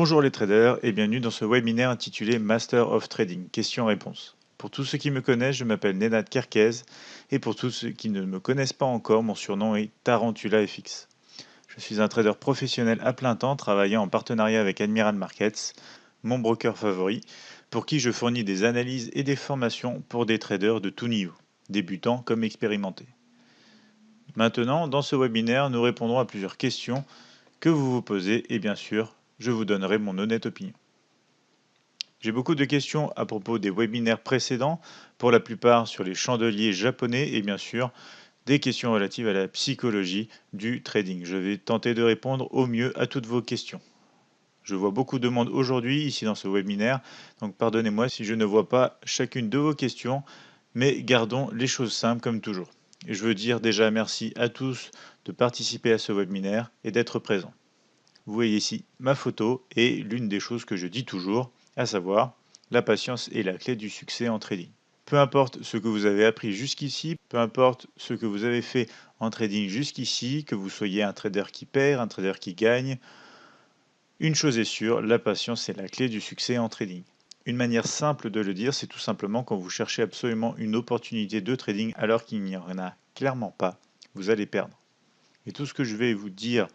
Bonjour les traders et bienvenue dans ce webinaire intitulé Master of Trading, questions-réponses. Pour tous ceux qui me connaissent, je m'appelle Nenad Kerkez et pour tous ceux qui ne me connaissent pas encore, mon surnom est Tarantula FX. Je suis un trader professionnel à plein temps travaillant en partenariat avec Admiral Markets, mon broker favori, pour qui je fournis des analyses et des formations pour des traders de tout niveau, débutants comme expérimentés. Maintenant, dans ce webinaire, nous répondrons à plusieurs questions que vous vous posez et bien sûr, je vous donnerai mon honnête opinion. J'ai beaucoup de questions à propos des webinaires précédents, pour la plupart sur les chandeliers japonais et bien sûr des questions relatives à la psychologie du trading. Je vais tenter de répondre au mieux à toutes vos questions. Je vois beaucoup de monde aujourd'hui ici dans ce webinaire, donc pardonnez-moi si je ne vois pas chacune de vos questions, mais gardons les choses simples comme toujours. Et je veux dire déjà merci à tous de participer à ce webinaire et d'être présents. Vous voyez ici ma photo et l'une des choses que je dis toujours, à savoir la patience est la clé du succès en trading. Peu importe ce que vous avez appris jusqu'ici, peu importe ce que vous avez fait en trading jusqu'ici, que vous soyez un trader qui perd, un trader qui gagne, une chose est sûre, la patience est la clé du succès en trading. Une manière simple de le dire, c'est tout simplement quand vous cherchez absolument une opportunité de trading alors qu'il n'y en a clairement pas, vous allez perdre. Et tout ce que je vais vous dire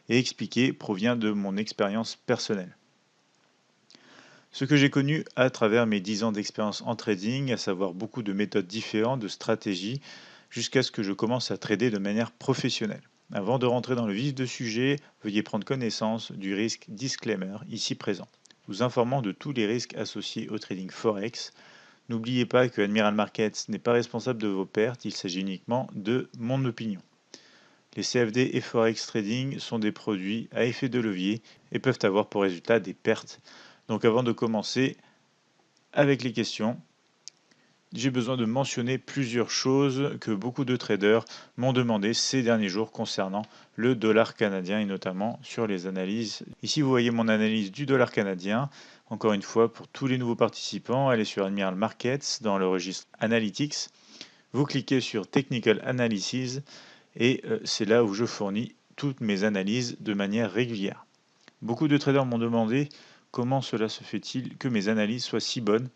et expliquer provient de mon expérience personnelle. Ce que j'ai connu à travers mes 10 ans d'expérience en trading, à savoir beaucoup de méthodes différentes, de stratégies, jusqu'à ce que je commence à trader de manière professionnelle. Avant de rentrer dans le vif du sujet, veuillez prendre connaissance du risque disclaimer ici présent, vous informant de tous les risques associés au trading Forex. N'oubliez pas que Admiral Markets n'est pas responsable de vos pertes, il s'agit uniquement de mon opinion. Les CFD et Forex Trading sont des produits à effet de levier et peuvent avoir pour résultat des pertes. Donc avant de commencer avec les questions, j'ai besoin de mentionner plusieurs choses que beaucoup de traders m'ont demandé ces derniers jours concernant le dollar canadien et notamment sur les analyses. Ici vous voyez mon analyse du dollar canadien. Encore une fois, pour tous les nouveaux participants, allez sur Admiral Markets dans le registre Analytics. Vous cliquez sur Technical Analysis et c'est là où je fournis toutes mes analyses de manière régulière. Beaucoup de traders m'ont demandé comment cela se fait-il que mes analyses soient si bonnes.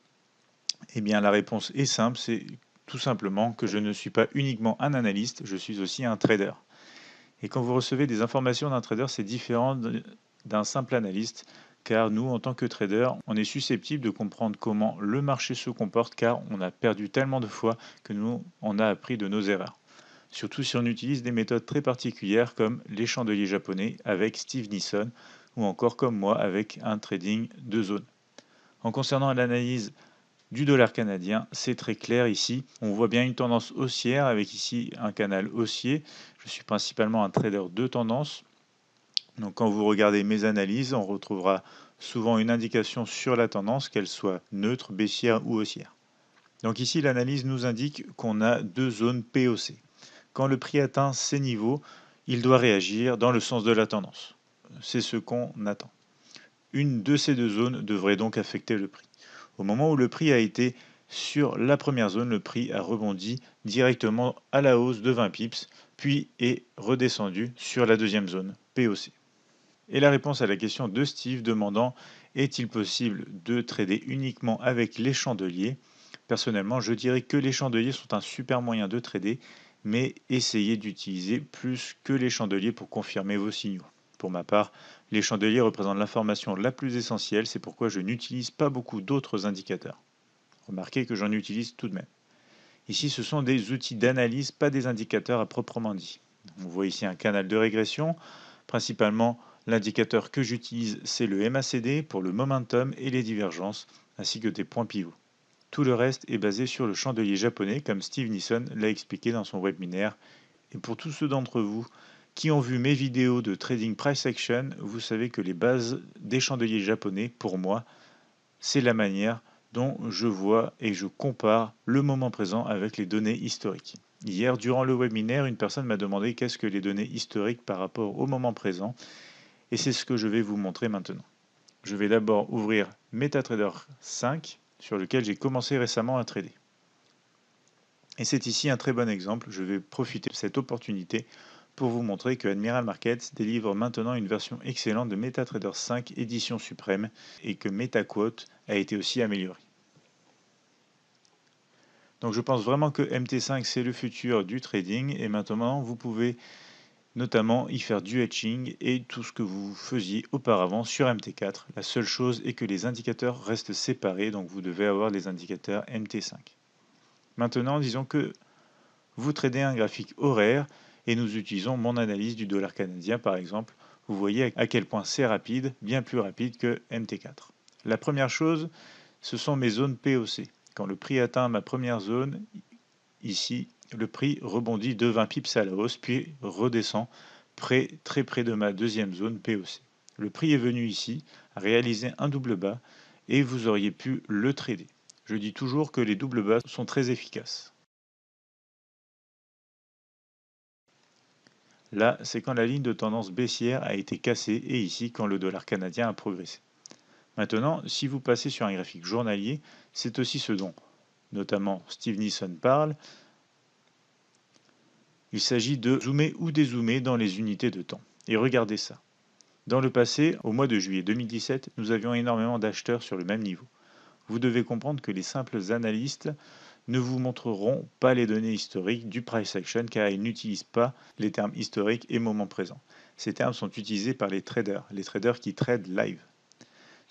Eh bien la réponse est simple, c'est tout simplement que je ne suis pas uniquement un analyste, je suis aussi un trader. Et quand vous recevez des informations d'un trader, c'est différent d'un simple analyste, car nous, en tant que trader, on est susceptible de comprendre comment le marché se comporte, car on a perdu tellement de fois que nous, on a appris de nos erreurs. Surtout si on utilise des méthodes très particulières comme les chandeliers japonais avec Steve Nissen ou encore comme moi avec un trading de zone. En concernant l'analyse du dollar canadien, c'est très clair ici. On voit bien une tendance haussière avec ici un canal haussier. Je suis principalement un trader de tendance. Donc quand vous regardez mes analyses, on retrouvera souvent une indication sur la tendance, qu'elle soit neutre, baissière ou haussière. Donc ici, l'analyse nous indique qu'on a deux zones POC. Quand le prix atteint ces niveaux, il doit réagir dans le sens de la tendance. C'est ce qu'on attend. Une de ces deux zones devrait donc affecter le prix. Au moment où le prix a été sur la première zone, le prix a rebondi directement à la hausse de 20 pips, puis est redescendu sur la deuxième zone, POC. Et la réponse à la question de Steve demandant est-il possible de trader uniquement avec les chandeliers? Personnellement, je dirais que les chandeliers sont un super moyen de trader, mais essayez d'utiliser plus que les chandeliers pour confirmer vos signaux. Pour ma part, les chandeliers représentent l'information la plus essentielle, c'est pourquoi je n'utilise pas beaucoup d'autres indicateurs. Remarquez que j'en utilise tout de même. Ici, ce sont des outils d'analyse, pas des indicateurs à proprement dit. On voit ici un canal de régression. Principalement, l'indicateur que j'utilise, c'est le MACD pour le momentum et les divergences, ainsi que des points pivots. Tout le reste est basé sur le chandelier japonais, comme Steve Nissen l'a expliqué dans son webinaire. Et pour tous ceux d'entre vous qui ont vu mes vidéos de Trading Price Action, vous savez que les bases des chandeliers japonais, pour moi, c'est la manière dont je vois et je compare le moment présent avec les données historiques. Hier, durant le webinaire, une personne m'a demandé qu'est-ce que les données historiques par rapport au moment présent, et c'est ce que je vais vous montrer maintenant. Je vais d'abord ouvrir MetaTrader 5, sur lequel j'ai commencé récemment à trader. Et c'est ici un très bon exemple, je vais profiter de cette opportunité pour vous montrer que Admiral Markets délivre maintenant une version excellente de MetaTrader 5 édition suprême et que MetaQuote a été aussi amélioré. Donc je pense vraiment que MT5 c'est le futur du trading et maintenant vous pouvez notamment y faire du hedging et tout ce que vous faisiez auparavant sur MT4. La seule chose est que les indicateurs restent séparés, donc vous devez avoir les indicateurs MT5. Maintenant, disons que vous tradez un graphique horaire et nous utilisons mon analyse du dollar canadien par exemple. Vous voyez à quel point c'est rapide, bien plus rapide que MT4. La première chose, ce sont mes zones POC. Quand le prix atteint ma première zone, ici, le prix rebondit de 20 pips à la hausse, puis redescend très près de ma deuxième zone POC. Le prix est venu ici, a réalisé un double bas, et vous auriez pu le trader. Je dis toujours que les doubles bas sont très efficaces. Là, c'est quand la ligne de tendance baissière a été cassée, et ici, quand le dollar canadien a progressé. Maintenant, si vous passez sur un graphique journalier, c'est aussi ce dont notamment Steve Nissen parle. Il s'agit de zoomer ou dézoomer dans les unités de temps. Et regardez ça. Dans le passé, au mois de juillet 2017, nous avions énormément d'acheteurs sur le même niveau. Vous devez comprendre que les simples analystes ne vous montreront pas les données historiques du price action car ils n'utilisent pas les termes historiques et moment présent. Ces termes sont utilisés par les traders qui tradent live.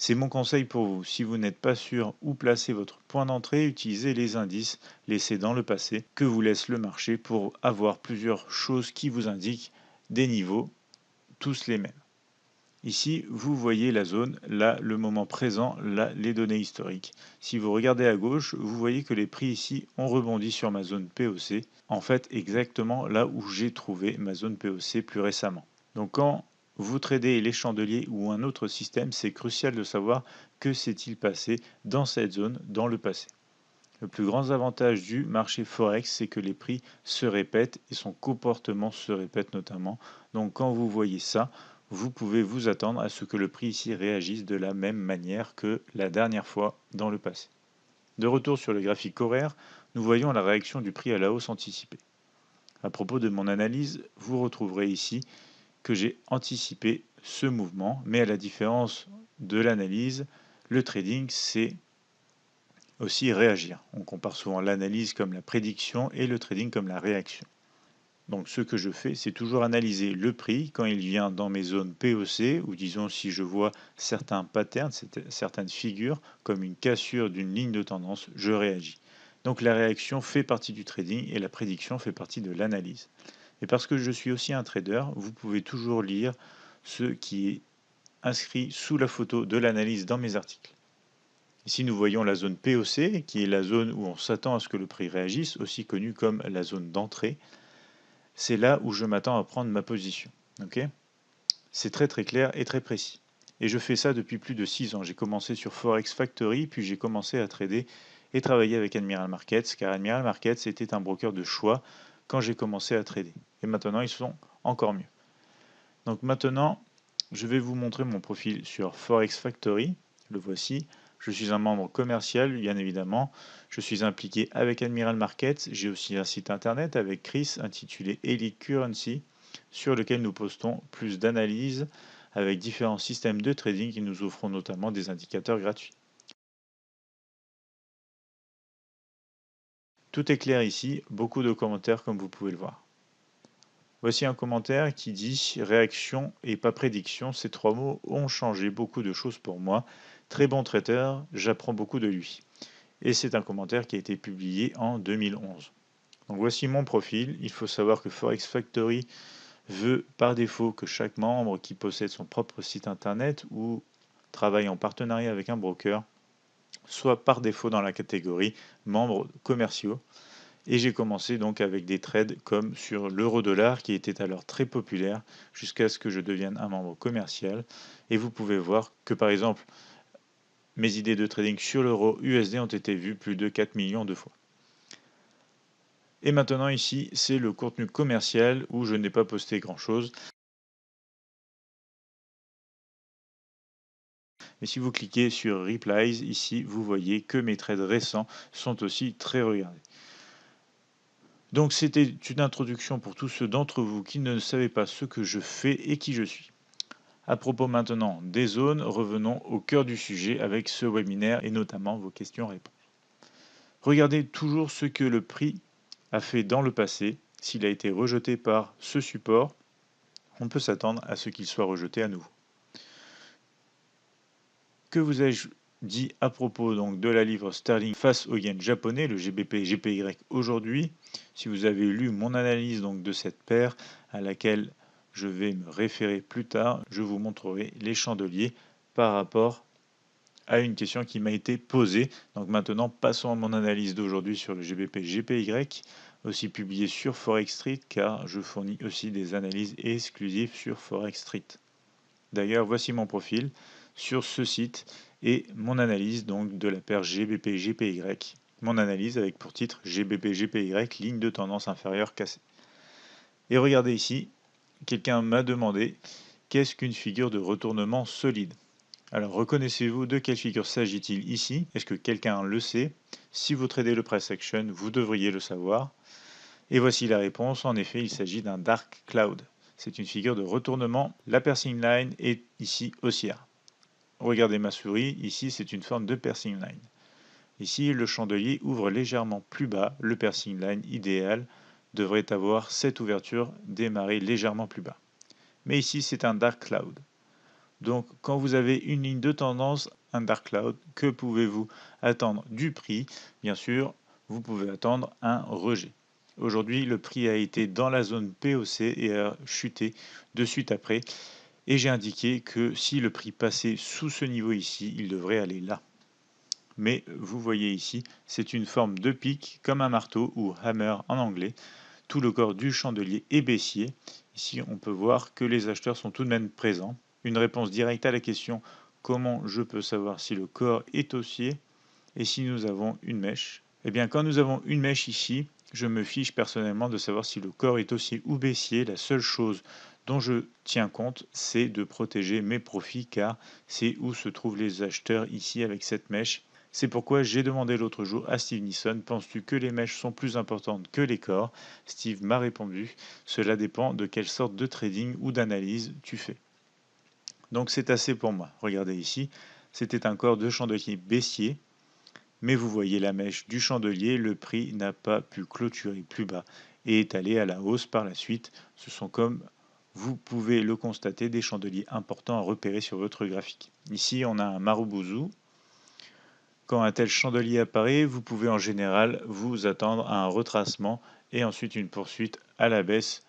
C'est mon conseil pour vous. Si vous n'êtes pas sûr où placer votre point d'entrée, utilisez les indices laissés dans le passé que vous laisse le marché pour avoir plusieurs choses qui vous indiquent des niveaux, tous les mêmes. Ici, vous voyez la zone, là le moment présent, là les données historiques. Si vous regardez à gauche, vous voyez que les prix ici ont rebondi sur ma zone POC, en fait exactement là où j'ai trouvé ma zone POC plus récemment. Donc quand vous tradez les chandeliers ou un autre système, c'est crucial de savoir que s'est-il passé dans cette zone dans le passé. Le plus grand avantage du marché Forex, c'est que les prix se répètent et son comportement se répète notamment. Donc quand vous voyez ça, vous pouvez vous attendre à ce que le prix ici réagisse de la même manière que la dernière fois dans le passé. De retour sur le graphique horaire, nous voyons la réaction du prix à la hausse anticipée. À propos de mon analyse, vous retrouverez ici que j'ai anticipé ce mouvement, mais à la différence de l'analyse, le trading, c'est aussi réagir. On compare souvent l'analyse comme la prédiction et le trading comme la réaction. Donc ce que je fais, c'est toujours analyser le prix quand il vient dans mes zones POC, ou disons si je vois certains patterns, certaines figures, comme une cassure d'une ligne de tendance, je réagis. Donc la réaction fait partie du trading et la prédiction fait partie de l'analyse. Et parce que je suis aussi un trader, vous pouvez toujours lire ce qui est inscrit sous la photo de l'analyse dans mes articles. Ici, nous voyons la zone POC, qui est la zone où on s'attend à ce que le prix réagisse, aussi connue comme la zone d'entrée. C'est là où je m'attends à prendre ma position. Okay, c'est très clair et très précis. Et je fais ça depuis plus de 6 ans. J'ai commencé sur Forex Factory, puis j'ai commencé à trader et travailler avec Admiral Markets, car Admiral Markets était un broker de choix quand j'ai commencé à trader. Et maintenant, ils sont encore mieux. Donc maintenant, je vais vous montrer mon profil sur Forex Factory. Le voici. Je suis un membre commercial, bien évidemment. Je suis impliqué avec Admiral Markets. J'ai aussi un site internet avec Chris intitulé Elite Currency, sur lequel nous postons plus d'analyses avec différents systèmes de trading qui nous offront notamment des indicateurs gratuits. Tout est clair ici, beaucoup de commentaires comme vous pouvez le voir. Voici un commentaire qui dit réaction et pas prédiction. Ces trois mots ont changé beaucoup de choses pour moi. Très bon traiteur, j'apprends beaucoup de lui. Et c'est un commentaire qui a été publié en 2011. Donc voici mon profil. Il faut savoir que Forex Factory veut par défaut que chaque membre qui possède son propre site internet ou travaille en partenariat avec un broker soit par défaut dans la catégorie membres commerciaux. Et j'ai commencé donc avec des trades comme sur l'euro-dollar qui était alors très populaire jusqu'à ce que je devienne un membre commercial. Et vous pouvez voir que par exemple, mes idées de trading sur l'euro USD ont été vues plus de 4 millions de fois. Et maintenant ici, c'est le contenu commercial où je n'ai pas posté grand chose. Mais si vous cliquez sur Replies, ici, vous voyez que mes trades récents sont aussi très regardés. Donc c'était une introduction pour tous ceux d'entre vous qui ne savaient pas ce que je fais et qui je suis. À propos maintenant des zones, revenons au cœur du sujet avec ce webinaire et notamment vos questions-réponses. Regardez toujours ce que le prix a fait dans le passé. S'il a été rejeté par ce support, on peut s'attendre à ce qu'il soit rejeté à nouveau. Que vous ai-je dit à propos donc de la livre sterling face au yen japonais, le GBP GPY aujourd'hui? Si vous avez lu mon analyse donc de cette paire à laquelle je vais me référer plus tard, je vous montrerai les chandeliers par rapport à une question qui m'a été posée. Donc maintenant, passons à mon analyse d'aujourd'hui sur le GBP GPY, aussi publié sur Forex Street, car je fournis aussi des analyses exclusives sur Forex Street. D'ailleurs, voici mon profil sur ce site et mon analyse donc de la paire GBP GPY. Mon analyse avec pour titre GBP GPY, ligne de tendance inférieure cassée. Et regardez ici, quelqu'un m'a demandé qu'est-ce qu'une figure de retournement solide. Alors, reconnaissez-vous de quelle figure s'agit-il ici? Est-ce que quelqu'un le sait? Si vous tradez le price action, vous devriez le savoir. Et voici la réponse. En effet, il s'agit d'un dark cloud. C'est une figure de retournement. La piercing line est ici haussière. Regardez ma souris. Ici, c'est une forme de piercing line. Ici, le chandelier ouvre légèrement plus bas. Le piercing line idéal devrait avoir cette ouverture démarrer légèrement plus bas. Mais ici, c'est un dark cloud. Donc, quand vous avez une ligne de tendance, un dark cloud, que pouvez-vous attendre du prix? Bien sûr, vous pouvez attendre un rejet. Aujourd'hui, le prix a été dans la zone POC et a chuté de suite après. Et j'ai indiqué que si le prix passait sous ce niveau ici, il devrait aller là. Mais vous voyez ici, c'est une forme de pic comme un marteau ou hammer en anglais. Tout le corps du chandelier est baissier. Ici, on peut voir que les acheteurs sont tout de même présents. Une réponse directe à la question comment je peux savoir si le corps est haussier et si nous avons une mèche. Eh bien, quand nous avons une mèche ici, je me fiche personnellement de savoir si le corps est haussier ou baissier. La seule chose dont je tiens compte, c'est de protéger mes profits car c'est où se trouvent les acheteurs ici avec cette mèche. C'est pourquoi j'ai demandé l'autre jour à Steve Nisson, penses-tu que les mèches sont plus importantes que les corps? Steve m'a répondu, cela dépend de quelle sorte de trading ou d'analyse tu fais. Donc c'est assez pour moi. Regardez ici, c'était un corps de chandelier baissier, mais vous voyez la mèche du chandelier, le prix n'a pas pu clôturer plus bas et est allé à la hausse par la suite. Ce sont comme vous pouvez le constater des chandeliers importants à repérer sur votre graphique. Ici, on a un Marubozu. Quand un tel chandelier apparaît, vous pouvez en général vous attendre à un retracement et ensuite une poursuite à la baisse,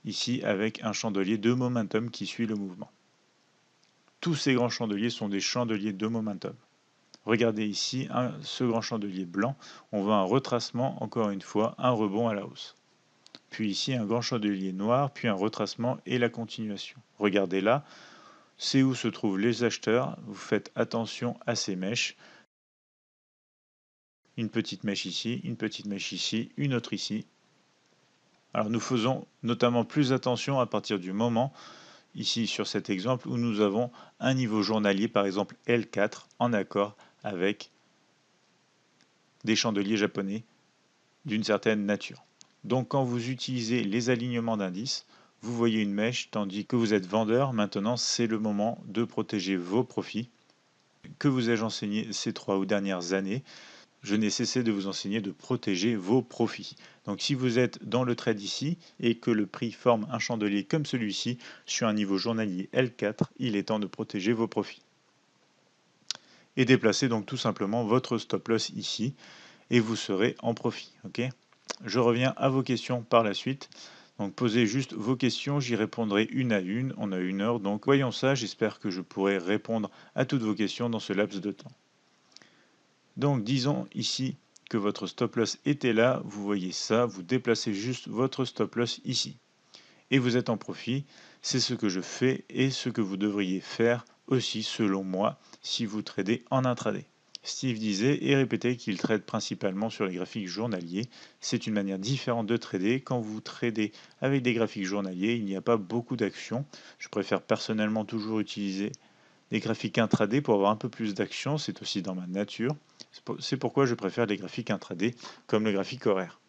ici avec un chandelier de momentum qui suit le mouvement. Tous ces grands chandeliers sont des chandeliers de momentum. Regardez ici ce grand chandelier blanc, on voit un retracement, encore une fois, un rebond à la hausse. Puis ici un grand chandelier noir, puis un retracement et la continuation. Regardez là, c'est où se trouvent les acheteurs, vous faites attention à ces mèches. Une petite mèche ici, une petite mèche ici, une autre ici. Alors nous faisons notamment plus attention à partir du moment, ici sur cet exemple, où nous avons un niveau journalier, par exemple L4, en accord avec des chandeliers japonais d'une certaine nature. Donc quand vous utilisez les alignements d'indices, vous voyez une mèche, tandis que vous êtes vendeur, maintenant c'est le moment de protéger vos profits. Que vous ai-je enseigné ces 3 ou dernières années? Je n'ai cessé de vous enseigner de protéger vos profits. Donc si vous êtes dans le trade ici et que le prix forme un chandelier comme celui-ci sur un niveau journalier L4, il est temps de protéger vos profits. Et déplacez donc tout simplement votre stop loss ici et vous serez en profit. Okay, je reviens à vos questions par la suite. Donc posez juste vos questions, j'y répondrai une à une. On a 1 heure, donc voyons ça. J'espère que je pourrai répondre à toutes vos questions dans ce laps de temps. Donc disons ici que votre stop loss était là, vous voyez ça, vous déplacez juste votre stop loss ici. Et vous êtes en profit, c'est ce que je fais et ce que vous devriez faire aussi selon moi si vous tradez en intraday. Steve disait et répétait qu'il trade principalement sur les graphiques journaliers. C'est une manière différente de trader. Quand vous tradez avec des graphiques journaliers, il n'y a pas beaucoup d'actions. Je préfère personnellement toujours utiliser des graphiques intraday pour avoir un peu plus d'action. C'est aussi dans ma nature. C'est pourquoi je préfère les graphiques intraday comme le graphique horaire.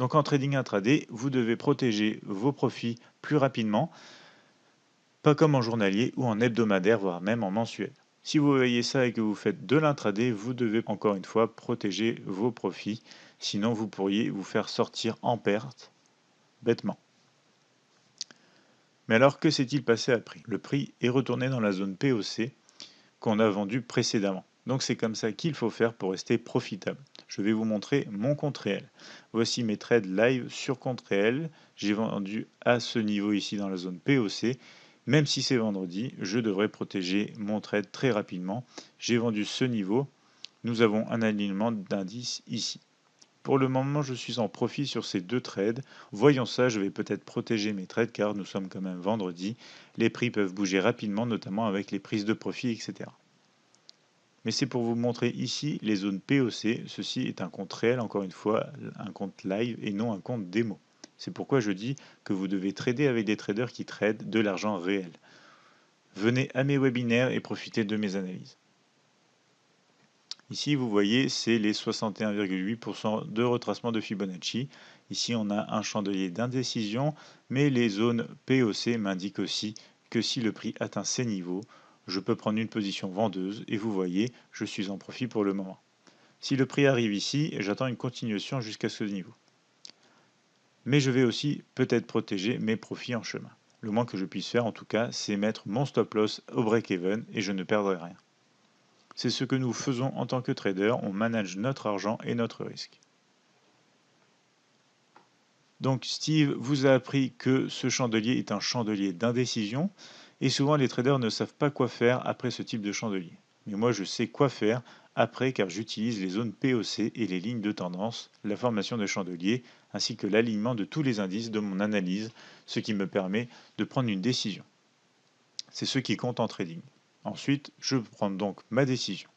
Donc en trading intraday, vous devez protéger vos profits plus rapidement, pas comme en journalier ou en hebdomadaire, voire même en mensuel. Si vous voyez ça et que vous faites de l'intraday, vous devez encore une fois protéger vos profits, sinon vous pourriez vous faire sortir en perte bêtement. Mais alors que s'est-il passé après? Le prix est retourné dans la zone POC qu'on a vendu précédemment. Donc c'est comme ça qu'il faut faire pour rester profitable. Je vais vous montrer mon compte réel. Voici mes trades live sur compte réel. J'ai vendu à ce niveau ici dans la zone POC. Même si c'est vendredi, je devrais protéger mon trade très rapidement. J'ai vendu ce niveau. Nous avons un alignement d'indice ici. Pour le moment, je suis en profit sur ces deux trades. Voyons ça, je vais peut-être protéger mes trades car nous sommes quand même vendredi. Les prix peuvent bouger rapidement, notamment avec les prises de profit, etc. Mais c'est pour vous montrer ici les zones POC. Ceci est un compte réel, encore une fois, un compte live et non un compte démo. C'est pourquoi je dis que vous devez trader avec des traders qui tradent de l'argent réel. Venez à mes webinaires et profitez de mes analyses. Ici, vous voyez, c'est les 61,8% de retracement de Fibonacci. Ici, on a un chandelier d'indécision, mais les zones POC m'indiquent aussi que si le prix atteint ces niveaux, je peux prendre une position vendeuse et vous voyez, je suis en profit pour le moment. Si le prix arrive ici, j'attends une continuation jusqu'à ce niveau. Mais je vais aussi peut-être protéger mes profits en chemin. Le moins que je puisse faire en tout cas, c'est mettre mon stop loss au break-even et je ne perdrai rien. C'est ce que nous faisons en tant que trader, on manage notre argent et notre risque. Donc Steve vous a appris que ce chandelier est un chandelier d'indécision et souvent les traders ne savent pas quoi faire après ce type de chandelier. Mais moi je sais quoi faire après car j'utilise les zones POC et les lignes de tendance, la formation de chandelier ainsi que l'alignement de tous les indices de mon analyse, ce qui me permet de prendre une décision. C'est ce qui compte en trading. Ensuite, je prends donc ma décision.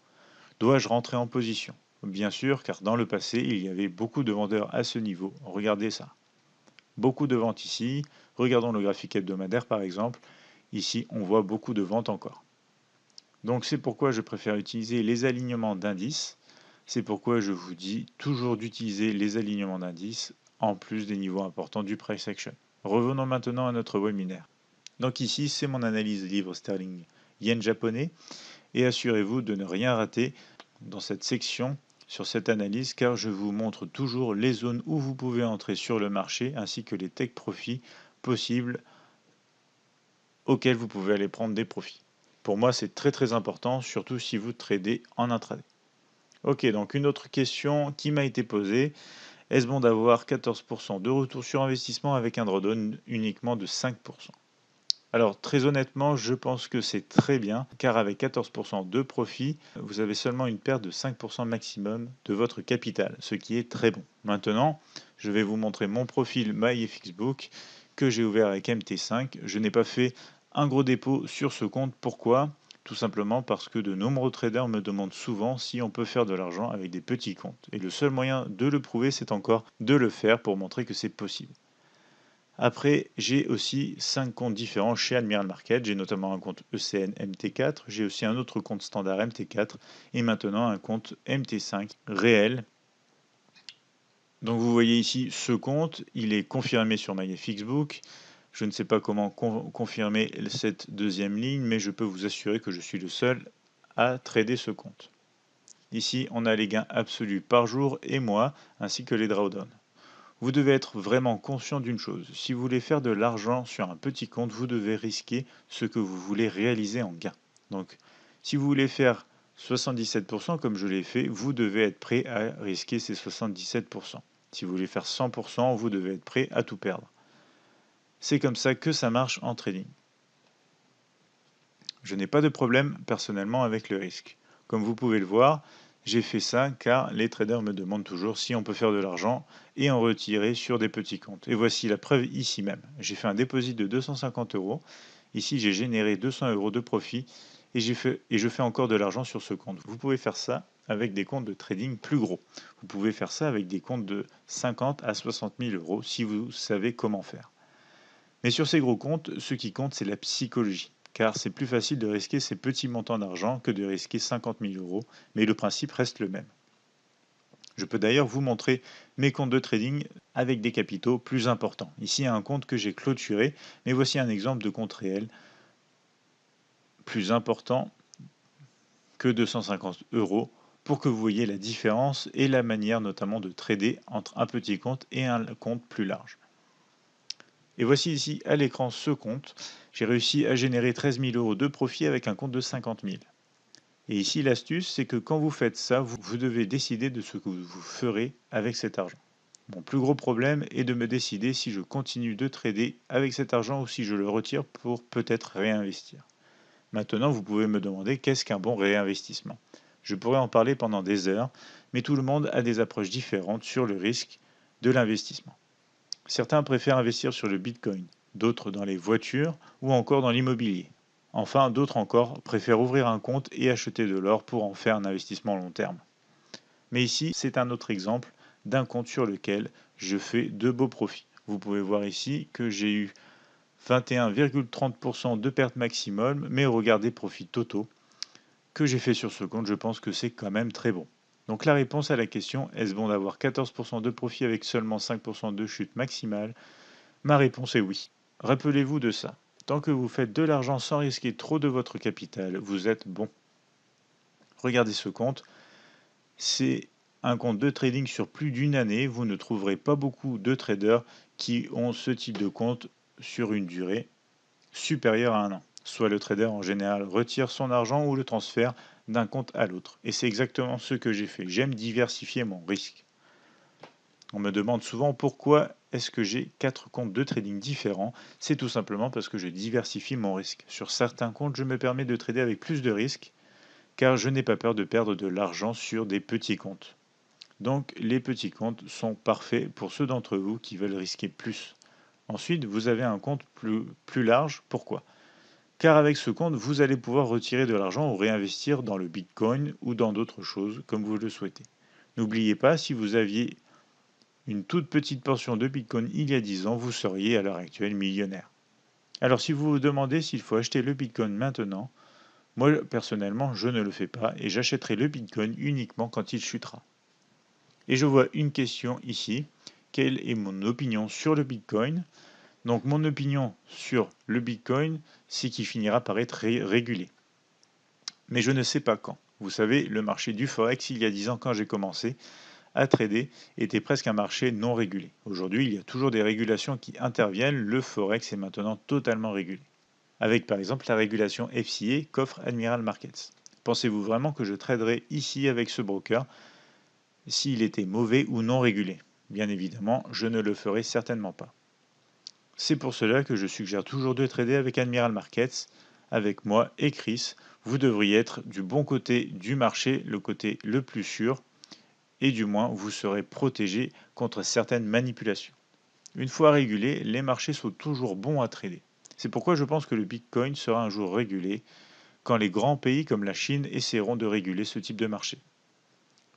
Dois-je rentrer en position? Bien sûr, car dans le passé, il y avait beaucoup de vendeurs à ce niveau. Regardez ça. Beaucoup de ventes ici. Regardons le graphique hebdomadaire par exemple. Ici, on voit beaucoup de ventes encore. Donc c'est pourquoi je préfère utiliser les alignements d'indices. C'est pourquoi je vous dis toujours d'utiliser les alignements d'indices en plus des niveaux importants du price action. Revenons maintenant à notre webinaire. Donc ici, c'est mon analyse livre sterling yen japonais. Et assurez-vous de ne rien rater dans cette section sur cette analyse car je vous montre toujours les zones où vous pouvez entrer sur le marché ainsi que les take profits possibles auxquels vous pouvez aller prendre des profits. Pour moi, c'est très important, surtout si vous tradez en intraday. Ok, donc une autre question qui m'a été posée. Est-ce bon d'avoir 14% de retour sur investissement avec un drawdown uniquement de 5%? Alors très honnêtement, je pense que c'est très bien, car avec 14% de profit, vous avez seulement une perte de 5% maximum de votre capital, ce qui est très bon. Maintenant, je vais vous montrer mon profil MyFXBook que j'ai ouvert avec MT5. Je n'ai pas fait un gros dépôt sur ce compte. Pourquoi? Tout simplement parce que de nombreux traders me demandent souvent si on peut faire de l'argent avec des petits comptes. Et le seul moyen de le prouver, c'est encore de le faire pour montrer que c'est possible. Après, j'ai aussi 5 comptes différents chez Admiral Market. J'ai notamment un compte ECN MT4, j'ai aussi un autre compte standard MT4 et maintenant un compte MT5 réel. Donc vous voyez ici ce compte, il est confirmé sur MyFXBook. Je ne sais pas comment confirmer cette deuxième ligne, mais je peux vous assurer que je suis le seul à trader ce compte. Ici, on a les gains absolus par jour et mois, ainsi que les drawdowns. Vous devez être vraiment conscient d'une chose. Si vous voulez faire de l'argent sur un petit compte, vous devez risquer ce que vous voulez réaliser en gain. Donc, si vous voulez faire 77% comme je l'ai fait, vous devez être prêt à risquer ces 77%. Si vous voulez faire 100%, vous devez être prêt à tout perdre. C'est comme ça que ça marche en trading. Je n'ai pas de problème personnellement avec le risque. Comme vous pouvez le voir, j'ai fait ça car les traders me demandent toujours si on peut faire de l'argent et en retirer sur des petits comptes. Et voici la preuve ici même. J'ai fait un dépôt de 250 euros. Ici, j'ai généré 200 euros de profit et je fais encore de l'argent sur ce compte. Vous pouvez faire ça avec des comptes de trading plus gros. Vous pouvez faire ça avec des comptes de 50 à 60 000 euros si vous savez comment faire. Mais sur ces gros comptes, ce qui compte, c'est la psychologie. Car c'est plus facile de risquer ces petits montants d'argent que de risquer 50 000 euros, mais le principe reste le même. Je peux d'ailleurs vous montrer mes comptes de trading avec des capitaux plus importants. Ici, un compte que j'ai clôturé, mais voici un exemple de compte réel plus important que 250 euros pour que vous voyez la différence et la manière notamment de trader entre un petit compte et un compte plus large. Et voici ici à l'écran ce compte. J'ai réussi à générer 13 000 euros de profit avec un compte de 50 000. Et ici l'astuce, c'est que quand vous faites ça, vous devez décider de ce que vous ferez avec cet argent. Mon plus gros problème est de me décider si je continue de trader avec cet argent ou si je le retire pour peut-être réinvestir. Maintenant, vous pouvez me demander qu'est-ce qu'un bon réinvestissement. Je pourrais en parler pendant des heures, mais tout le monde a des approches différentes sur le risque de l'investissement. Certains préfèrent investir sur le Bitcoin, d'autres dans les voitures ou encore dans l'immobilier. Enfin, d'autres encore préfèrent ouvrir un compte et acheter de l'or pour en faire un investissement long terme. Mais ici, c'est un autre exemple d'un compte sur lequel je fais de beaux profits. Vous pouvez voir ici que j'ai eu 21,30% de perte maximum, mais au regard des profits totaux que j'ai fait sur ce compte, je pense que c'est quand même très bon. Donc la réponse à la question, est-ce bon d'avoir 14% de profit avec seulement 5% de chute maximale? Ma réponse est oui. Rappelez-vous de ça. Tant que vous faites de l'argent sans risquer trop de votre capital, vous êtes bon. Regardez ce compte. C'est un compte de trading sur plus d'une année. Vous ne trouverez pas beaucoup de traders qui ont ce type de compte sur une durée supérieure à un an. Soit le trader en général retire son argent ou le transfère d'un compte à l'autre. Et c'est exactement ce que j'ai fait. J'aime diversifier mon risque. On me demande souvent pourquoi est-ce que j'ai 4 comptes de trading différents. C'est tout simplement parce que je diversifie mon risque. Sur certains comptes, je me permets de trader avec plus de risques car je n'ai pas peur de perdre de l'argent sur des petits comptes. Donc les petits comptes sont parfaits pour ceux d'entre vous qui veulent risquer plus. Ensuite, vous avez un compte plus large. Pourquoi? Car avec ce compte, vous allez pouvoir retirer de l'argent ou réinvestir dans le Bitcoin ou dans d'autres choses comme vous le souhaitez. N'oubliez pas, si vous aviez une toute petite portion de Bitcoin il y a 10 ans, vous seriez à l'heure actuelle millionnaire. Alors si vous vous demandez s'il faut acheter le Bitcoin maintenant, moi personnellement je ne le fais pas et j'achèterai le Bitcoin uniquement quand il chutera. Et je vois une question ici, quelle est mon opinion sur le Bitcoin? Donc mon opinion sur le Bitcoin, c'est qu'il finira par être régulé. Mais je ne sais pas quand. Vous savez, le marché du Forex, il y a 10 ans quand j'ai commencé à trader, était presque un marché non régulé. Aujourd'hui, il y a toujours des régulations qui interviennent. Le Forex est maintenant totalement régulé. Avec par exemple la régulation FCA qu'offre Admiral Markets. Pensez-vous vraiment que je traderais ici avec ce broker s'il était mauvais ou non régulé? Bien évidemment, je ne le ferai certainement pas. C'est pour cela que je suggère toujours de trader avec Admiral Markets. Avec moi et Chris, vous devriez être du bon côté du marché, le côté le plus sûr, et du moins vous serez protégé contre certaines manipulations. Une fois régulé, les marchés sont toujours bons à trader. C'est pourquoi je pense que le Bitcoin sera un jour régulé quand les grands pays comme la Chine essaieront de réguler ce type de marché.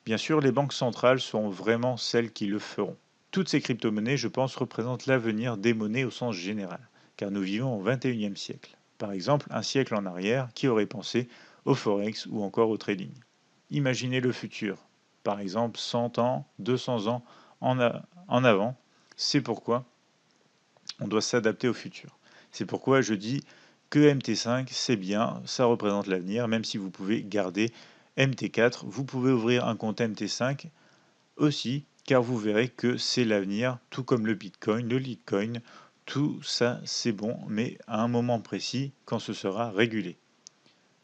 Bien sûr, les banques centrales sont vraiment celles qui le feront. Toutes ces crypto-monnaies, je pense, représentent l'avenir des monnaies au sens général, car nous vivons au XXIe siècle. Par exemple, un siècle en arrière, qui aurait pensé au forex ou encore au trading? Imaginez le futur, par exemple 100 ans, 200 ans en avant. C'est pourquoi on doit s'adapter au futur. C'est pourquoi je dis que MT5, c'est bien, ça représente l'avenir, même si vous pouvez garder MT4, vous pouvez ouvrir un compte MT5 aussi, car vous verrez que c'est l'avenir, tout comme le Bitcoin, le Litecoin, tout ça c'est bon, mais à un moment précis, quand ce sera régulé.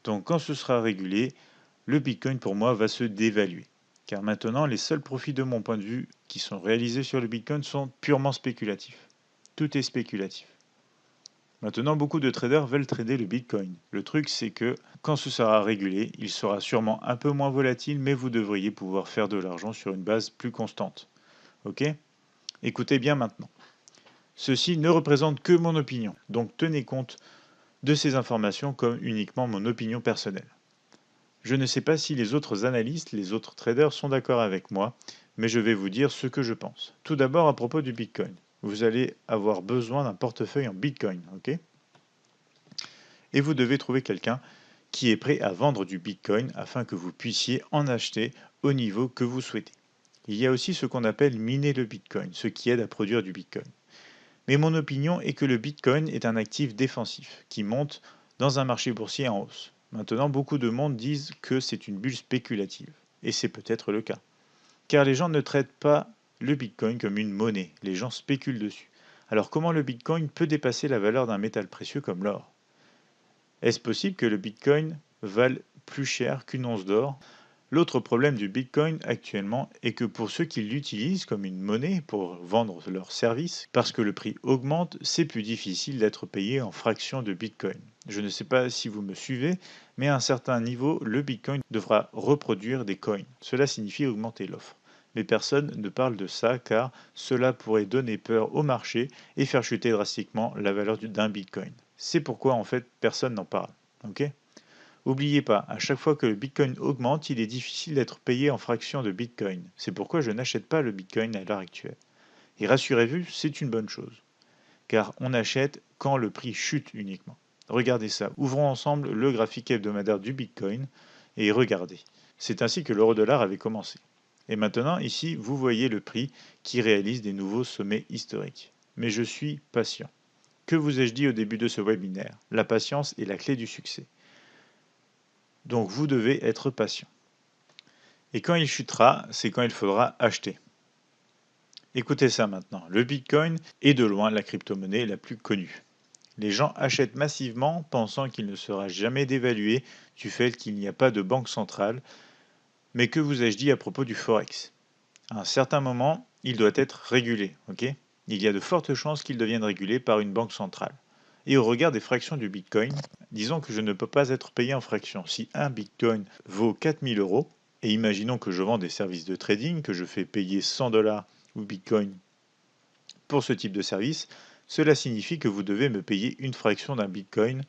Donc quand ce sera régulé, le Bitcoin pour moi va se dévaluer. Car maintenant, les seuls profits de mon point de vue qui sont réalisés sur le Bitcoin sont purement spéculatifs. Tout est spéculatif. Maintenant, beaucoup de traders veulent trader le Bitcoin. Le truc, c'est que quand ce sera régulé, il sera sûrement un peu moins volatile, mais vous devriez pouvoir faire de l'argent sur une base plus constante. Ok? Écoutez bien maintenant. Ceci ne représente que mon opinion, donc tenez compte de ces informations comme uniquement mon opinion personnelle. Je ne sais pas si les autres analystes, les autres traders sont d'accord avec moi, mais je vais vous dire ce que je pense. Tout d'abord à propos du Bitcoin. Vous allez avoir besoin d'un portefeuille en Bitcoin, ok? Et vous devez trouver quelqu'un qui est prêt à vendre du Bitcoin afin que vous puissiez en acheter au niveau que vous souhaitez. Il y a aussi ce qu'on appelle miner le Bitcoin, ce qui aide à produire du Bitcoin. Mais mon opinion est que le Bitcoin est un actif défensif qui monte dans un marché boursier en hausse. Maintenant, beaucoup de monde disent que c'est une bulle spéculative. Et c'est peut-être le cas. Car les gens ne traitent pas le Bitcoin comme une monnaie, les gens spéculent dessus. Alors comment le Bitcoin peut dépasser la valeur d'un métal précieux comme l'or? Est-ce possible que le Bitcoin vale plus cher qu'une once d'or? L'autre problème du Bitcoin actuellement est que pour ceux qui l'utilisent comme une monnaie pour vendre leurs services, parce que le prix augmente, c'est plus difficile d'être payé en fractions de Bitcoin. Je ne sais pas si vous me suivez, mais à un certain niveau, le Bitcoin devra reproduire des coins. Cela signifie augmenter l'offre. Mais personne ne parle de ça car cela pourrait donner peur au marché et faire chuter drastiquement la valeur d'un Bitcoin. C'est pourquoi en fait personne n'en parle. Ok? N'oubliez pas, à chaque fois que le Bitcoin augmente, il est difficile d'être payé en fractions de Bitcoin. C'est pourquoi je n'achète pas le Bitcoin à l'heure actuelle. Et rassurez-vous, c'est une bonne chose, car on achète quand le prix chute uniquement. Regardez ça. Ouvrons ensemble le graphique hebdomadaire du Bitcoin et regardez. C'est ainsi que l'euro-dollar avait commencé. Et maintenant, ici, vous voyez le prix qui réalise des nouveaux sommets historiques. Mais je suis patient. Que vous ai-je dit au début de ce webinaire? La patience est la clé du succès. Donc vous devez être patient. Et quand il chutera, c'est quand il faudra acheter. Écoutez ça maintenant. Le Bitcoin est de loin la crypto-monnaie la plus connue. Les gens achètent massivement pensant qu'il ne sera jamais dévalué du fait qu'il n'y a pas de banque centrale. Mais que vous ai-je dit à propos du Forex? À un certain moment, il doit être régulé. Ok? Il y a de fortes chances qu'il devienne régulé par une banque centrale. Et au regard des fractions du Bitcoin, disons que je ne peux pas être payé en fractions. Si un Bitcoin vaut 4000 euros, et imaginons que je vends des services de trading, que je fais payer 100 dollars ou Bitcoin pour ce type de service, cela signifie que vous devez me payer une fraction d'un Bitcoin.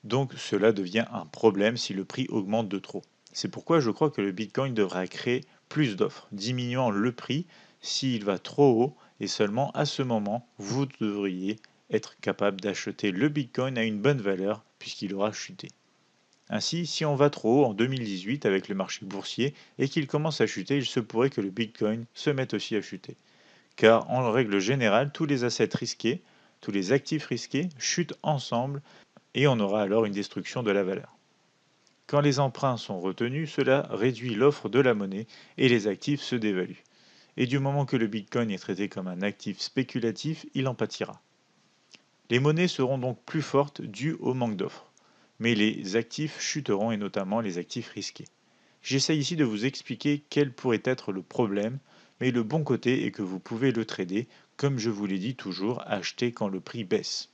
Donc cela devient un problème si le prix augmente de trop. C'est pourquoi je crois que le Bitcoin devra créer plus d'offres, diminuant le prix s'il va trop haut, et seulement à ce moment, vous devriez être capable d'acheter le Bitcoin à une bonne valeur puisqu'il aura chuté. Ainsi, si on va trop haut en 2018 avec le marché boursier et qu'il commence à chuter, il se pourrait que le Bitcoin se mette aussi à chuter. Car en règle générale, tous les assets risqués, tous les actifs risqués chutent ensemble et on aura alors une destruction de la valeur. Quand les emprunts sont retenus, cela réduit l'offre de la monnaie et les actifs se dévaluent. Et du moment que le Bitcoin est traité comme un actif spéculatif, il en pâtira. Les monnaies seront donc plus fortes dues au manque d'offres, mais les actifs chuteront et notamment les actifs risqués. J'essaie ici de vous expliquer quel pourrait être le problème, mais le bon côté est que vous pouvez le trader, comme je vous l'ai dit toujours, acheter quand le prix baisse.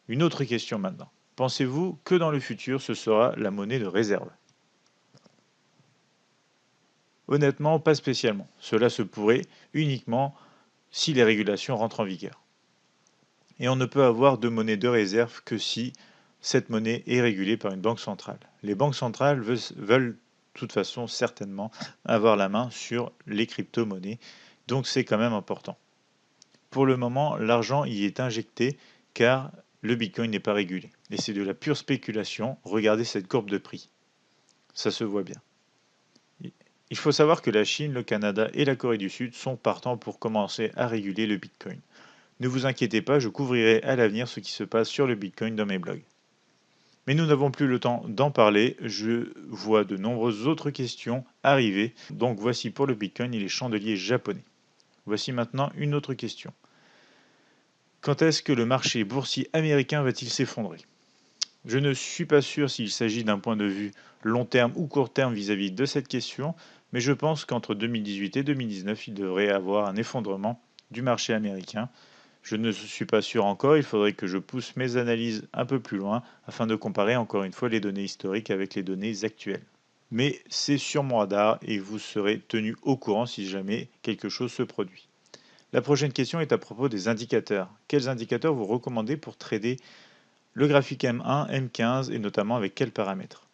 Une autre question maintenant. Pensez-vous que dans le futur, ce sera la monnaie de réserve? Honnêtement, pas spécialement. Cela se pourrait uniquement si les régulations rentrent en vigueur. Et on ne peut avoir de monnaie de réserve que si cette monnaie est régulée par une banque centrale. Les banques centrales veulent de toute façon certainement avoir la main sur les crypto-monnaies, donc c'est quand même important. Pour le moment, l'argent y est injecté car le Bitcoin n'est pas régulé. Et c'est de la pure spéculation. Regardez cette courbe de prix. Ça se voit bien. Il faut savoir que la Chine, le Canada et la Corée du Sud sont partants pour commencer à réguler le Bitcoin. Ne vous inquiétez pas, je couvrirai à l'avenir ce qui se passe sur le Bitcoin dans mes blogs. Mais nous n'avons plus le temps d'en parler, je vois de nombreuses autres questions arriver. Donc voici pour le Bitcoin et les chandeliers japonais. Voici maintenant une autre question. Quand est-ce que le marché boursier américain va-t-il s'effondrer? Je ne suis pas sûr s'il s'agit d'un point de vue long terme ou court terme vis-à-vis de cette question, mais je pense qu'entre 2018 et 2019, il devrait y avoir un effondrement du marché américain. Je ne suis pas sûr encore, il faudrait que je pousse mes analyses un peu plus loin afin de comparer encore une fois les données historiques avec les données actuelles. Mais c'est sur mon radar et vous serez tenu au courant si jamais quelque chose se produit. La prochaine question est à propos des indicateurs. Quels indicateurs vous recommandez pour trader le graphique M1, M15 et notamment avec quels paramètres?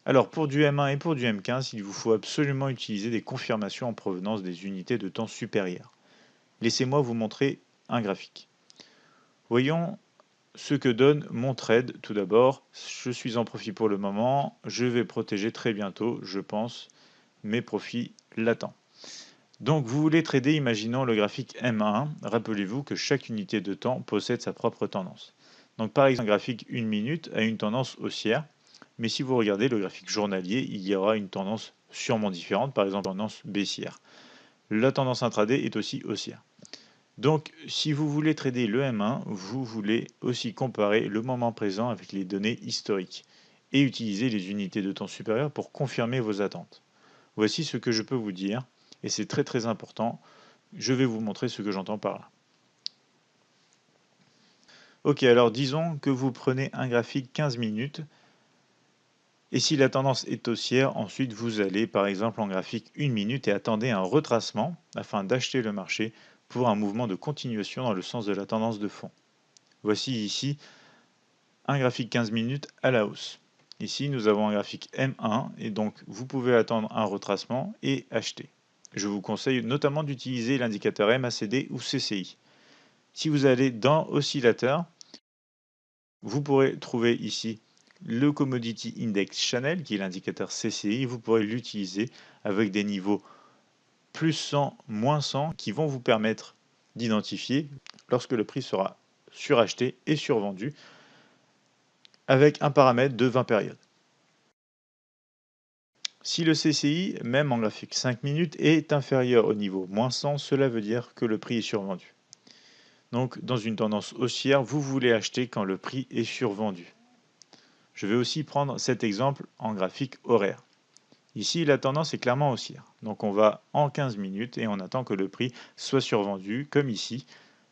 Alors pour du M1 et pour du M15, il vous faut absolument utiliser des confirmations en provenance des unités de temps supérieures. Laissez-moi vous montrer un graphique. Voyons ce que donne mon trade tout d'abord. Je suis en profit pour le moment. Je vais protéger très bientôt, je pense, mes profits latents. Donc vous voulez trader, imaginons le graphique M1. Rappelez-vous que chaque unité de temps possède sa propre tendance. Donc par exemple, un graphique 1 minute a une tendance haussière, mais si vous regardez le graphique journalier, il y aura une tendance sûrement différente, par exemple une tendance baissière. La tendance intraday est aussi haussière. Donc si vous voulez trader le M1, vous voulez aussi comparer le moment présent avec les données historiques et utiliser les unités de temps supérieures pour confirmer vos attentes. Voici ce que je peux vous dire, et c'est très très important. Je vais vous montrer ce que j'entends par là. Ok, alors disons que vous prenez un graphique 15 minutes, et si la tendance est haussière, ensuite vous allez par exemple en graphique 1 minute et attendez un retracement afin d'acheter le marché pour un mouvement de continuation dans le sens de la tendance de fond. Voici ici un graphique 15 minutes à la hausse. Ici, nous avons un graphique M1 et donc vous pouvez attendre un retracement et acheter. Je vous conseille notamment d'utiliser l'indicateur MACD ou CCI. Si vous allez dans Oscillateur, vous pourrez trouver ici le Commodity Index Channel qui est l'indicateur CCI. Vous pourrez l'utiliser avec des niveaux plus 100, moins 100 qui vont vous permettre d'identifier lorsque le prix sera suracheté et survendu avec un paramètre de 20 périodes. Si le CCI, même en graphique 5 minutes, est inférieur au niveau moins 100, cela veut dire que le prix est survendu. Donc, dans une tendance haussière, vous voulez acheter quand le prix est survendu. Je vais aussi prendre cet exemple en graphique horaire. Ici, la tendance est clairement haussière. Donc, on va en 15 minutes et on attend que le prix soit survendu, comme ici,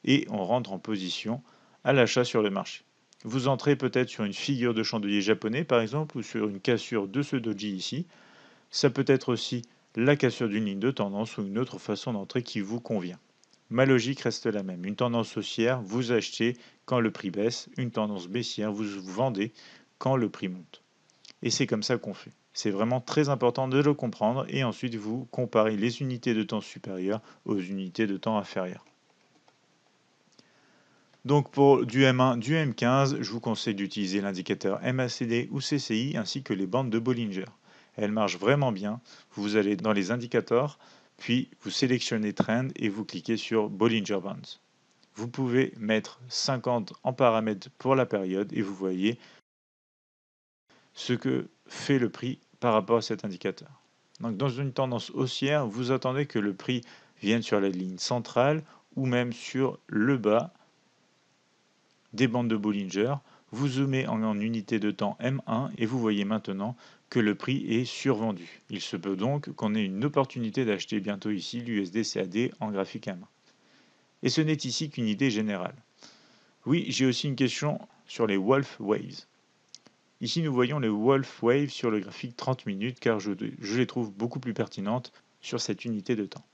et on rentre en position à l'achat sur le marché. Vous entrez peut-être sur une figure de chandelier japonais, par exemple, ou sur une cassure de ce doji ici. Ça peut être aussi la cassure d'une ligne de tendance ou une autre façon d'entrer qui vous convient. Ma logique reste la même. Une tendance haussière, vous achetez quand le prix baisse. Une tendance baissière, vous vendez quand le prix monte. Et c'est comme ça qu'on fait. C'est vraiment très important de le comprendre et ensuite vous comparez les unités de temps supérieures aux unités de temps inférieures. Donc pour du M1, du M15, je vous conseille d'utiliser l'indicateur MACD ou CCI ainsi que les bandes de Bollinger. Elles marchent vraiment bien. Vous allez dans les indicateurs, puis vous sélectionnez Trend et vous cliquez sur Bollinger Bands. Vous pouvez mettre 50 en paramètres pour la période et vous voyez ce que fait le prix par rapport à cet indicateur. Donc dans une tendance haussière, vous attendez que le prix vienne sur la ligne centrale ou même sur le bas des bandes de Bollinger. Vous zoomez en unité de temps M1 et vous voyez maintenant que le prix est survendu. Il se peut donc qu'on ait une opportunité d'acheter bientôt ici l'USD CAD en graphique M1. Et ce n'est ici qu'une idée générale. Oui, j'ai aussi une question sur les Wolf Waves. Ici, nous voyons les Wolf Waves sur le graphique 30 minutes car je les trouve beaucoup plus pertinentes sur cette unité de temps.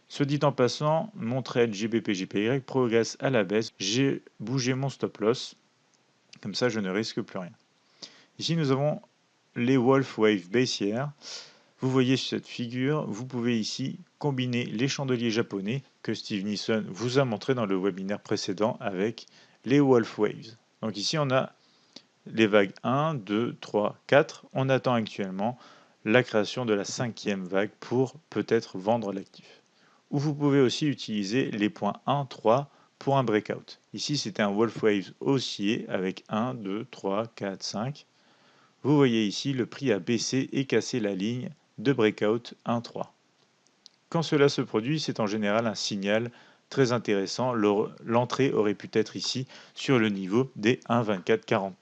Ce dit en passant, mon trade GBP-JPY progresse à la baisse. J'ai bougé mon stop loss. Comme ça, je ne risque plus rien. Ici, nous avons les Wolf Wave baissières. Vous voyez sur cette figure, vous pouvez ici combiner les chandeliers japonais que Steve Nissen vous a montré dans le webinaire précédent avec les Wolf Waves. Donc ici, on a les vagues 1, 2, 3, 4. On attend actuellement la création de la 5e vague pour peut-être vendre l'actif. Ou vous pouvez aussi utiliser les points 1, 3 pour un breakout. Ici, c'était un Wolf Wave haussier avec 1, 2, 3, 4, 5. Vous voyez ici, le prix a baissé et cassé la ligne de breakout 1, 3. Quand cela se produit, c'est en général un signal très intéressant. L'entrée aurait pu être ici sur le niveau des 1,2449.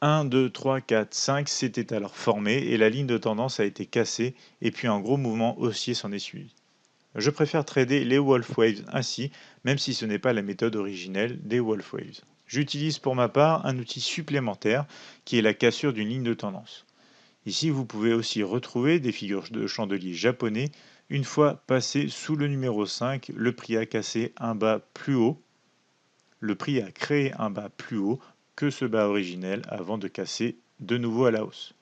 1, 2, 3, 4, 5 s'était alors formé et la ligne de tendance a été cassée et puis un gros mouvement haussier s'en est suivi. Je préfère trader les Wolf Waves ainsi, même si ce n'est pas la méthode originelle des Wolf Waves. J'utilise pour ma part un outil supplémentaire qui est la cassure d'une ligne de tendance. Ici, vous pouvez aussi retrouver des figures de chandeliers japonais. Une fois passé sous le numéro 5, le prix a cassé un bas plus haut. Le prix a créé un bas plus haut que ce bas originel avant de casser de nouveau à la hausse.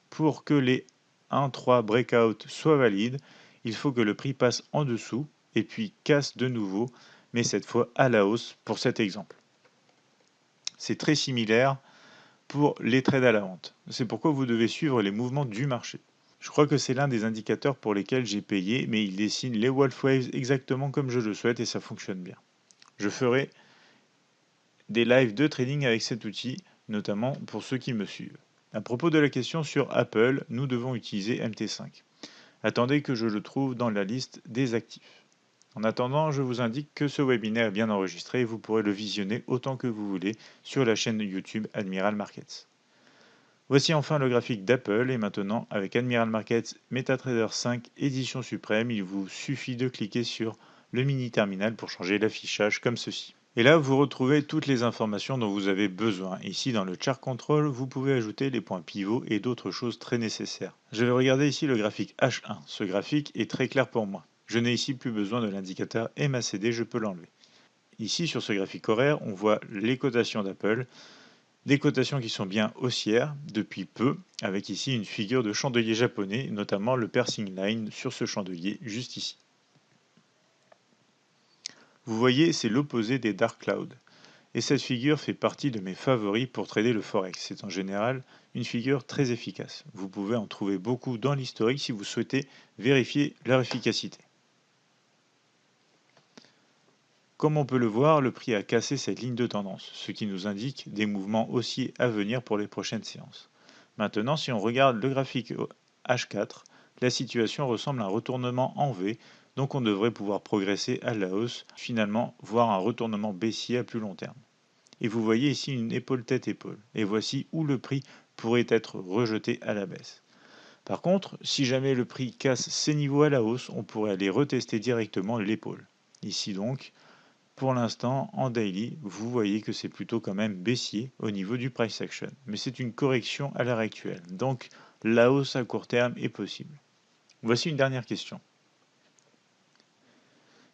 Pour que les 1-3 breakout soient valides, il faut que le prix passe en dessous et puis casse de nouveau, mais cette fois à la hausse pour cet exemple. C'est très similaire pour les trades à la vente. C'est pourquoi vous devez suivre les mouvements du marché. Je crois que c'est l'un des indicateurs pour lesquels j'ai payé, mais il dessine les Wolf Waves exactement comme je le souhaite et ça fonctionne bien. Je ferai des lives de trading avec cet outil, notamment pour ceux qui me suivent. À propos de la question sur Apple, nous devons utiliser MT5. Attendez que je le trouve dans la liste des actifs. En attendant, je vous indique que ce webinaire est bien enregistré et vous pourrez le visionner autant que vous voulez sur la chaîne YouTube Admiral Markets. Voici enfin le graphique d'Apple et maintenant avec Admiral Markets MetaTrader 5 édition suprême, il vous suffit de cliquer sur le mini terminal pour changer l'affichage comme ceci. Et là, vous retrouvez toutes les informations dont vous avez besoin. Ici, dans le Chart Control, vous pouvez ajouter les points pivots et d'autres choses très nécessaires. Je vais regarder ici le graphique H1. Ce graphique est très clair pour moi. Je n'ai ici plus besoin de l'indicateur MACD, je peux l'enlever. Ici, sur ce graphique horaire, on voit les cotations d'Apple, des cotations qui sont bien haussières depuis peu, avec ici une figure de chandelier japonais, notamment le Persing Line sur ce chandelier juste ici. Vous voyez, c'est l'opposé des Dark Clouds. Et cette figure fait partie de mes favoris pour trader le Forex. C'est en général une figure très efficace. Vous pouvez en trouver beaucoup dans l'historique si vous souhaitez vérifier leur efficacité. Comme on peut le voir, le prix a cassé cette ligne de tendance, ce qui nous indique des mouvements haussiers à venir pour les prochaines séances. Maintenant, si on regarde le graphique H4, la situation ressemble à un retournement en V, donc on devrait pouvoir progresser à la hausse, finalement voir un retournement baissier à plus long terme. Et vous voyez ici une épaule-tête-épaule. Et voici où le prix pourrait être rejeté à la baisse. Par contre, si jamais le prix casse ces niveaux à la hausse, on pourrait aller retester directement l'épaule. Ici donc, pour l'instant, en daily, vous voyez que c'est plutôt quand même baissier au niveau du price action. Mais c'est une correction à l'heure actuelle. Donc, la hausse à court terme est possible. Voici une dernière question.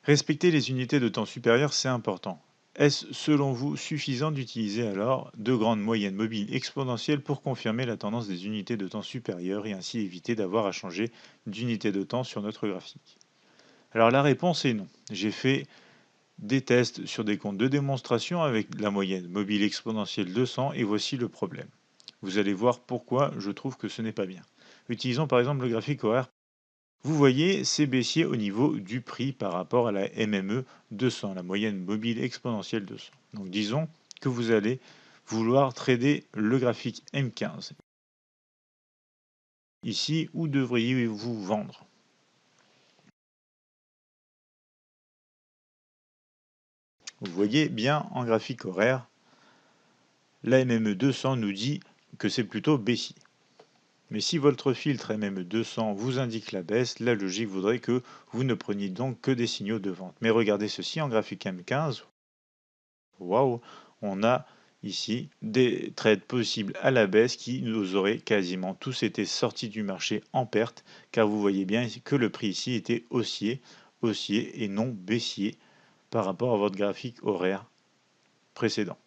Respecter les unités de temps supérieures, c'est important. Est-ce selon vous suffisant d'utiliser alors de grandes moyennes mobiles exponentielles pour confirmer la tendance des unités de temps supérieures et ainsi éviter d'avoir à changer d'unité de temps sur notre graphique? Alors la réponse est non. J'ai fait des tests sur des comptes de démonstration avec la moyenne mobile exponentielle 200 et voici le problème. Vous allez voir pourquoi je trouve que ce n'est pas bien. Utilisons par exemple le graphique horaire. Vous voyez, c'est baissier au niveau du prix par rapport à la MME 200, la moyenne mobile exponentielle 200. Donc disons que vous allez vouloir trader le graphique M15. Ici, où devriez-vous vendre? Vous voyez bien en graphique horaire, la MME 200 nous dit que c'est plutôt baissier. Mais si votre filtre MME 200 vous indique la baisse, la logique voudrait que vous ne preniez donc que des signaux de vente. Mais regardez ceci en graphique M15. Waouh, on a ici des trades possibles à la baisse qui nous auraient quasiment tous été sortis du marché en perte, car vous voyez bien que le prix ici était haussier et non baissier par rapport à votre graphique horaire précédent.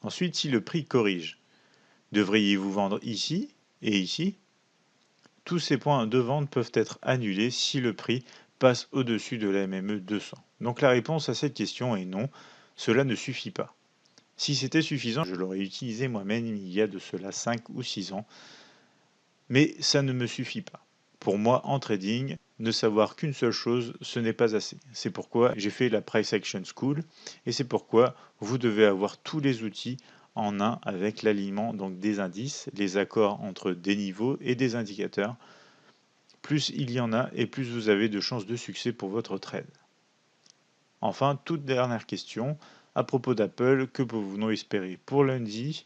Ensuite, si le prix corrige, devriez-vous vendre ici et ici? Tous ces points de vente peuvent être annulés si le prix passe au-dessus de la MME 200. Donc la réponse à cette question est non, cela ne suffit pas. Si c'était suffisant, je l'aurais utilisé moi-même il y a de cela 5 ou 6 ans, mais ça ne me suffit pas. Pour moi, en trading, ne savoir qu'une seule chose, ce n'est pas assez. C'est pourquoi j'ai fait la Price Action School et c'est pourquoi vous devez avoir tous les outils en un avec l'alignement donc des indices, les accords entre des niveaux et des indicateurs. Plus il y en a et plus vous avez de chances de succès pour votre trade. Enfin, toute dernière question à propos d'Apple, que pouvons-nous espérer pour lundi?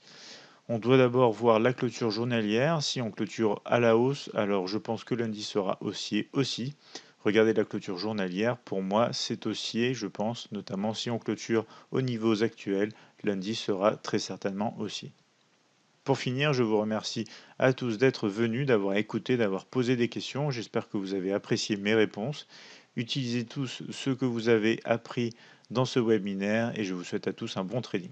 On doit d'abord voir la clôture journalière. Si on clôture à la hausse, alors je pense que lundi sera haussier aussi. Regardez la clôture journalière. Pour moi, c'est haussier, je pense, notamment si on clôture aux niveaux actuels, lundi sera très certainement haussier. Pour finir, je vous remercie à tous d'être venus, d'avoir écouté, d'avoir posé des questions. J'espère que vous avez apprécié mes réponses. Utilisez tous ce que vous avez appris dans ce webinaire et je vous souhaite à tous un bon trading.